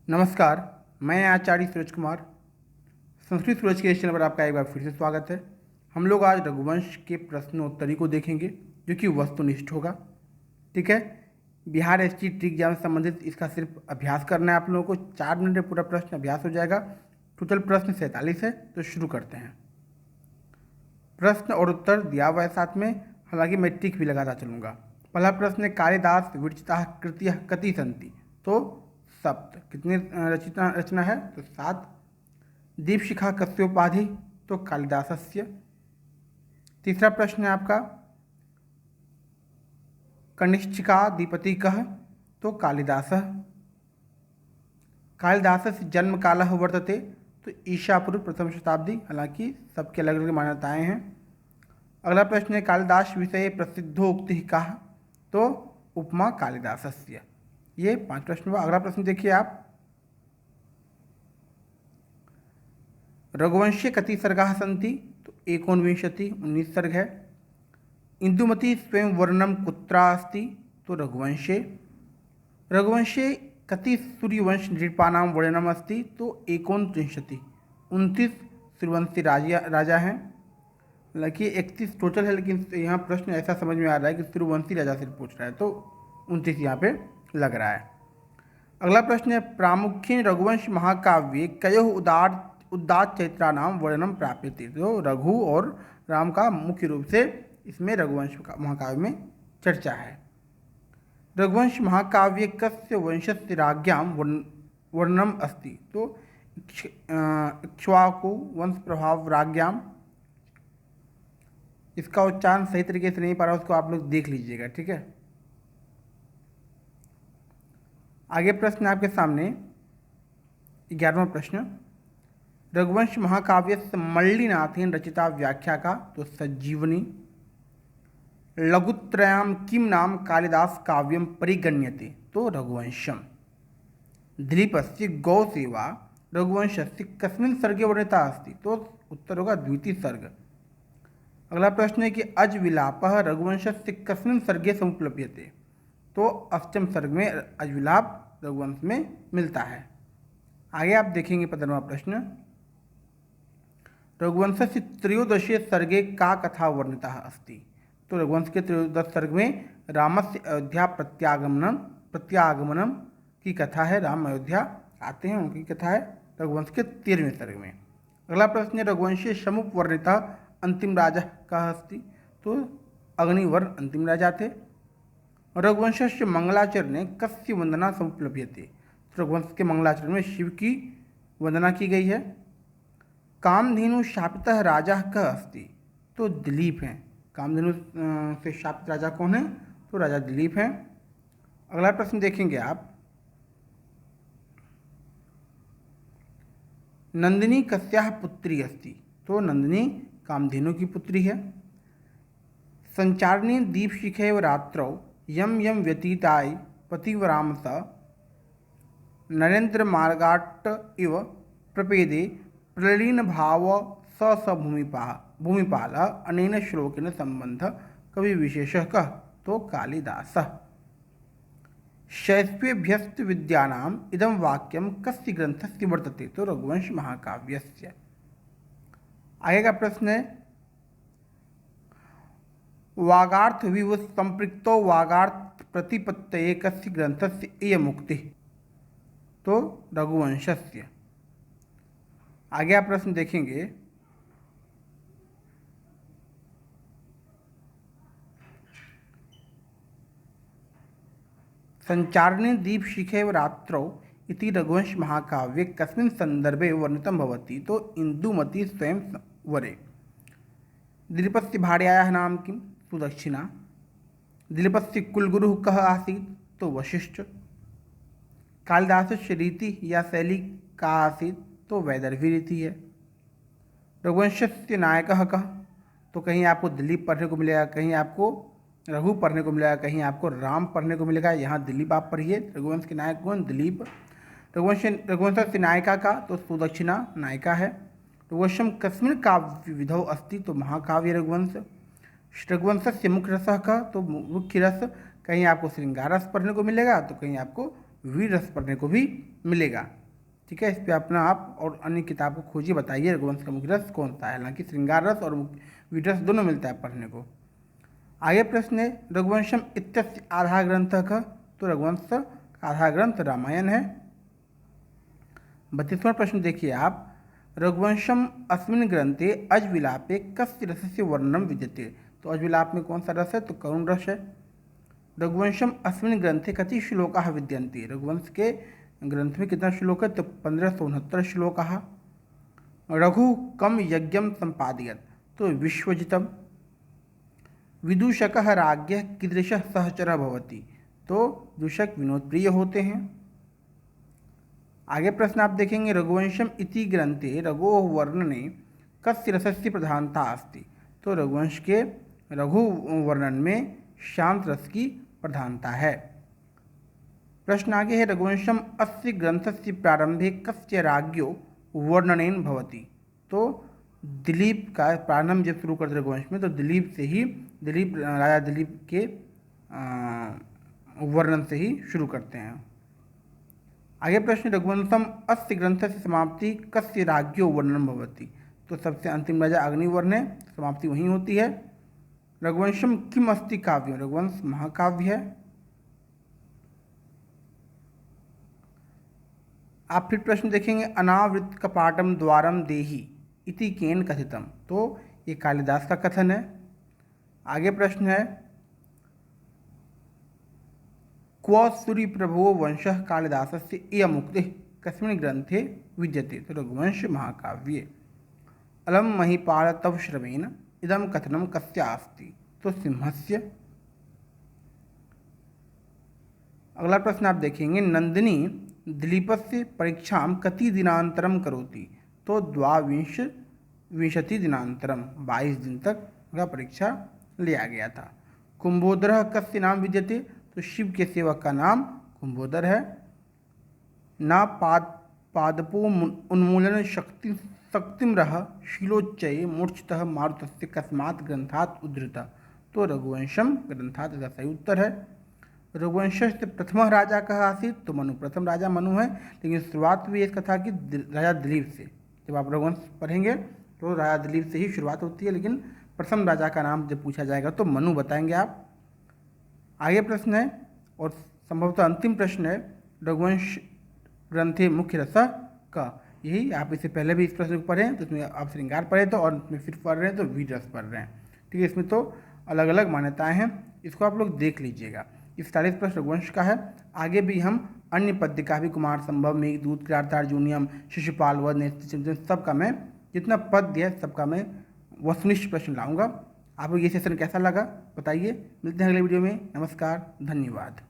नमस्कार, मैं आचार्य सूरज कुमार। संस्कृत सूरज के इस चैनल पर आपका एक बार फिर से स्वागत है। हम लोग आज रघुवंश के प्रश्नोत्तरी को देखेंगे जो कि वस्तुनिष्ठ होगा। ठीक है, बिहार एसटी ट्रिक एग्जाम से संबंधित इसका सिर्फ अभ्यास करना है आप लोगों को। 4 मिनट में पूरा प्रश्न अभ्यास हो जाएगा। टोटल प्रश्न 47 है, तो शुरू करते हैं। प्रश्न और उत्तर दिया हुआ है साथ में, हालांकि मैं टिक भी लगाता चलूँगा। पहला प्रश्न है, कालिदास विरचिता कृतियः कति सन्ति? तो सप्त। कितनी रचना है? तो 7। दीपशिखा कस्योपाधि? तो कालिदासस्य। तीसरा प्रश्न है आपका, कनिष्ठिकाधिपति कः? तो कालिदासः। कालिदासस्य जन्म कालः वर्तते? तो ईशा पूर्व प्रथम शताब्दी। हालांकि सबके अलग अलग मान्यताएं हैं। अगला प्रश्न है, कालिदास विषये प्रसिद्धोक्ति कः? तो उपमा कालिदासस्य। ये 5 प्रश्न हुआ। अगला प्रश्न देखिए आप, रघुवंशे कति सर्गाः सन्ति? तो 29, 19 सर्ग है। इंदुमती स्वयं वर्णम कुत्रा अस्ति? तो रघुवंशे। रघुवंशे कति सूर्यवंश नृपाणां वर्णनम अस्ति? तो 29, 29 सूर्यवंशी राजा हैं। हालांकि 31 टोटल है, लेकिन यहाँ प्रश्न ऐसा समझ में आ रहा है कि सूर्यवंशी राजा से पूछ रहा है, तो 29 यहाँ पे लग रहा है। अगला प्रश्न है, प्रामुख्येन रघुवंश महाकाव्ये कयोः उदात्त चरित्राणाम वर्णनम प्राप्यते? तो रघु और राम का मुख्य रूप से इसमें रघुवंश महाकाव्य में चर्चा है। रघुवंश महाकाव्ये कस्य वंशस्य राज्ञां वर्णनम अस्ति? तो इक्ष्वाकु वंश प्रभाव राज्ञां। इसका उच्चारण सही तरीके से नहीं पा रहा, उसको आप लोग देख लीजिएगा। ठीक है, आगे प्रश्न आपके सामने 11वां प्रश्न, रघुवंश महाकाव्य मल्लिनाथेन रचिता व्याख्या का? तो सज्जीवनी। लघुत्रयां किम नाम कालिदास काव्यम परिगण्यते? तो रघुवंशम। दिलीपस्य गौसेवा रघुवंशस्य कस्मिन् सर्गे वर्णिता अस्ति? तो उत्तर होगा द्वितीय सर्ग। अगला प्रश्न है कि अजविलापः रघुवंशस्य कस्मिन् सर्गे समुपलभ्यते? तो 8वें सर्ग में अजविलाप रघुवंश में मिलता है। आगे आप देखेंगे 15वां प्रश्न, रघुवंशस्य 13 सर्गे का कथा वर्णिता अस्ति? तो रघुवंश के 13 सर्ग में रामस्य अयोध्या प्रत्यागमनम की कथा है। राम अयोध्या आते हैं, उनकी कथा है रघुवंश के 13वें सर्ग में। अगला प्रश्न है, रघुवंशीय समुप वर्णिता अंतिम राजा कः अस्ति? तो अग्निवर्ण अंतिम राजा थे। रघुवंशस्य मंगलाचरणे कस्य वंदना समुपलभ्यते? रघुवंश के मंगलाचरण में शिव की वंदना की गई है। कामधेनु शापितः राजा कः अस्ति? तो दिलीप हैं। कामधेनु से शापित राजा कौन है? तो राजा दिलीप हैं। अगला प्रश्न देखेंगे आप, नंदिनी कस्याः पुत्री अस्ति? तो नंदिनी कामधेनु की पुत्री है। संचारणी दीपशिखेव रात्रौ यम यम व्यतीताय पतिवराम स नरेंद्र मार्गाट इव प्रपेदे प्रलीन भाव स भूमिपाल अनेन श्लोकेन संबंध कवि विशेषः कः? तो कालिदासः। शैस्वेभ्यस्त विद्यानाम इदं वाक्यम कस्य ग्रंथस्य वर्तते? तो रघुवंश महाकाव्यस्य। आगे का प्रश्न है, वागार्थ विव संपृक्तो वागार्थ प्रतिपत्तये कस्य ग्रंथस्य इयमुक्ति? तो रघुवंशस्य। आगे आप प्रश्न देखेंगे, संचारणे दीपशिखेव रात्रौ इति रघुवंश महाकाव्ये कस्मिन् संदर्भे वर्णितं भवति? तो इंदुमती स्वयं वरे। दिलीपस्य भार्यायाः नाम किं? सुदक्षिणा। दिलीपस्य कुलगुरुः कः आसीत्? तो वशिष्ठ। कालिदासस्य रीति या शैली का आसीत्? तो वैदर्भी रीति है। रघुवंशस्य नायकः कः? तो कहीं आपको दिलीप पढ़ने को मिलेगा, कहीं आपको रघु पढ़ने को मिलेगा, कहीं आपको राम पढ़ने को मिलेगा। यहाँ दिलीप आप पढ़िए। रघुवंश के नायक कौन? दिलीप। रघुवंश की नायिका का? तो सुदक्षिणा नायिका है। रघुवंशम कस्मिन् काव्य विधौ अस्ति? तो महाकाव्य रघुवंश। रघुवंश से मुख्य रसः का? तो मुख्य रस कहीं आपको श्रृंगार रस पढ़ने को मिलेगा, तो कहीं आपको वीर रस पढ़ने को भी मिलेगा। ठीक है, इस पर अपना आप और अन्य किताब को खोजिए, बताइए रघुवंश का मुख्य रस कौन सा है। हालांकि श्रृंगार रस और वीर रस दोनों मिलता है पढ़ने को। आगे प्रश्न है रघुवंशम इत्यस्य आधार ग्रंथ का, तो रघुवंश का आधार ग्रंथ रामायण है। 32वां प्रश्न देखिए आप, रघुवंशम अस्मिन् ग्रंथे अजविलापे कस्य रसस्य वर्णनम विद्यते, तो अजविलाप में कौन सा रस है, तो करुण रस है। रघुवंशम अस्मिन् ग्रंथे कति श्लोकाः विद्यन्ते, रघुवंश के ग्रंथ में कितना श्लोक है, तो 1569 श्लोकाः। रघु कम यज्ञम संपादयत, तो विश्वजितम। विदूषकः राज्ञः कीदृशः सहचरः भवति, तो दूषक विनोद प्रिय होते हैं। आगे प्रश्न आप देखेंगे रघुवंशम इति ग्रंथे रघोः वर्णने कस्य रसस्य प्रधानता अस्ति, तो रघुवंश के रघु वर्णन में शांत रस की प्रधानता है। प्रश्न आगे है रघुवंशम अस्य ग्रंथस्य प्रारंभे कस्य राज्ञो वर्णनेन भवति, तो दिलीप का प्रारंभ जब शुरू करते रघुवंश में तो दिलीप राजा दिलीप के वर्णन से ही शुरू करते हैं। आगे प्रश्न रघुवंशम अस्य ग्रंथस्य समाप्ति कस्य राज्ञो वर्णनम भवति, तो सबसे अंतिम राजा अग्निवर्ण है, समाप्ति वहीं होती है। रघुवंशम किम अस्ति काव्य, रघुवंश महाकाव्य है। आप फिर प्रश्न देखेंगे अनावृत कपाटम द्वारम देहि इति केन कथितम, तो ये कालिदास का कथन है। आगे प्रश्न है क्व सूर्य प्रभो वंशः कालिदासस्य इयमुक्तिः कस्मिन् ग्रंथे विद्यते, तो रघुवंश महाकाव्ये। अलम महिपाल तव श्रवेण इदम कथनम कस्यास्ति, तो सिंहस्य। अगला प्रश्न आप देखेंगे नंदिनी दिलीपस्य परीक्षां कति दिनांतरम करोति, तो 22 दिनांतरम, 22 दिन तक का परीक्षा लिया गया था। कुंभोदरः कस्य नाम विद्यते, तो शिव के सेवक का नाम कुंभोदर है। न पादपो उन्मूलन शक्तिम रह शीलोच्चये मूर्छितः मारुतस्य कस्मात् ग्रंथात् उद्धृतः, तो रघुवंशम ग्रंथात्, इसका सही उत्तर है। रघुवंशस्य प्रथम राजा कहा आसीत्, तो मनु, प्रथम राजा मनु है, लेकिन शुरुआत भी इसका था कि राजा दिलीप से। जब आप रघुवंश पढ़ेंगे तो राजा दिलीप से ही शुरुआत होती है, लेकिन प्रथम राजा का नाम जब पूछा जाएगा तो मनु बताएंगे आप। आगे प्रश्न है और संभवतः अंतिम प्रश्न है रघुवंश ग्रंथे मुख्य रस का, यही आप इससे पहले भी इस प्रश्न को पढ़ें तो इसमें आप श्रृंगार पढ़े तो, और इसमें फिर पढ़ रहे हैं तो वीर रस पढ़ रहे हैं। ठीक है, इसमें तो अलग अलग मान्यताएं हैं, इसको आप लोग देख लीजिएगा। इस 40 प्रश्न रघुवंश का है। आगे भी हम अन्य पद्य का भी कुमार संभव, मेघदूत, किरातार्जुनीयम, शिशुपाल वध, सबका मैं जितना पद्य है सबका मैं वस्तुनिष्ठ प्रश्न लाऊंगा। आपको ये सेशन कैसा लगा बताइए। मिलते हैं अगले वीडियो में। नमस्कार, धन्यवाद।